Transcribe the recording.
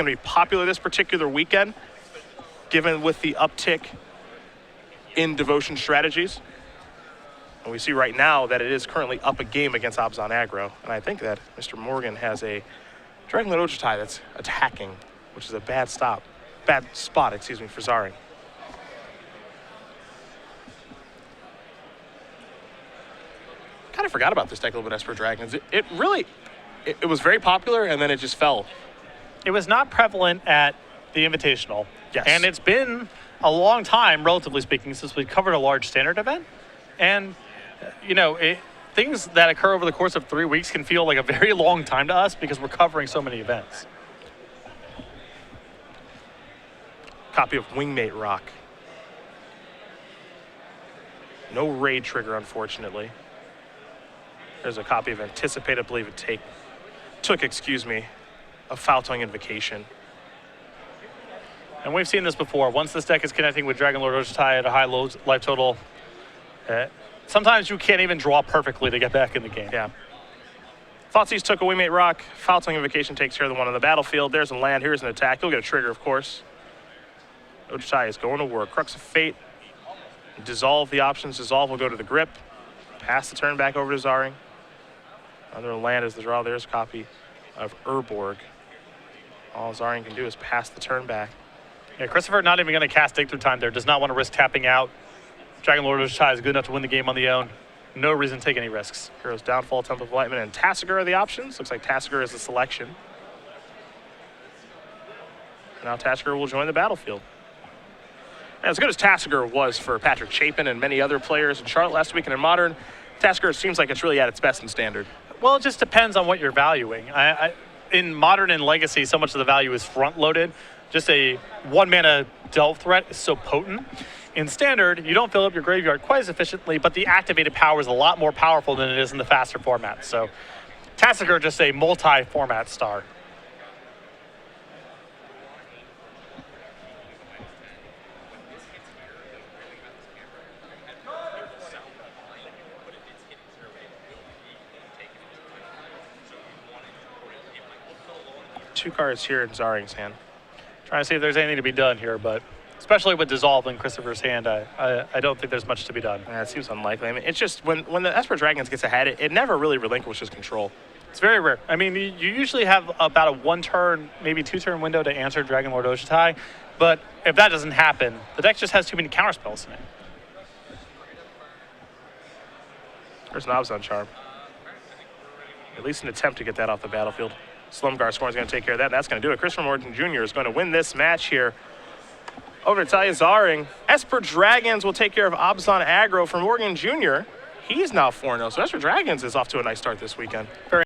going to be popular this particular weekend, given with the uptick in devotion strategies. And we see right now that it is currently up a game against Abzan Aggro. And I think that Mr. Morgan has a Dragon Lord Ojutai that's attacking, which is a bad spot, for Zaring. Kind of forgot about this deck a little bit, Esper Dragons. It really was very popular, and then it just fell. It was not prevalent at the Invitational. Yes. And it's been a long time, relatively speaking, since we covered a large standard event. And, you know, things that occur over the course of 3 weeks can feel like a very long time to us because we're covering so many events. Copy of Wingmate Rock. No raid trigger, unfortunately. There's a copy of Anticipate, I believe it took a Foul-Tongue Invocation. And we've seen this before. Once this deck is connecting with Dragon Lord Ojutai at a high life total, sometimes you can't even draw perfectly to get back in the game. Yeah. Thoughtseize took a Wingmate Rock. Foul-Tongue Invocation takes care of the one on the battlefield. There's a land. Here's an attack. He'll get a trigger, of course. Ojutai is going to work. Crux of Fate. Dissolve the options. Dissolve will go to the grip. Pass the turn back over to Zaring. Another land is the draw. There's a copy of Urborg. All Zaring can do is pass the turn back. Yeah, Christopher not even going to cast Dig Through Time there. Does not want to risk tapping out. Dragon Lord Ojutai is good enough to win the game on the own. No reason to take any risks. Heroes Downfall, Temple of Enlightenment, and Tasigur are the options. Looks like Tasigur is the selection. Now Tasigur will join the battlefield. And as good as Tasigur was for Patrick Chapin and many other players in Charlotte last week and in Modern, Tasigur seems like it's really at its best in Standard. Well, it just depends on what you're valuing. In Modern and Legacy, so much of the value is front-loaded. Just a one-mana delve threat is so potent. In Standard, you don't fill up your graveyard quite as efficiently, but the activated power is a lot more powerful than it is in the faster formats. So Tasigur just a multi-format star. Two cards here in Zaring's hand. Trying to see if there's anything to be done here, but especially with Dissolve in Christopher's hand, I don't think there's much to be done. Yeah, it seems unlikely. I mean, it's just when the Esper Dragons gets ahead, it never really relinquishes control. It's very rare. I mean, you usually have about a 1-turn, maybe 2-turn window to answer Dragon Lord Ojutai, but if that doesn't happen, the deck just has too many counterspells in it. There's an Abzan Charm. At least an attempt to get that off the battlefield. Slumgar Scorn is going to take care of that, and that's going to do it. Christopher Morgan Jr. is going to win this match here over Nathalia Zaring. Esper Dragons will take care of Abzan Aggro for Morgan Jr. He's now 4-0, so Esper Dragons is off to a nice start this weekend.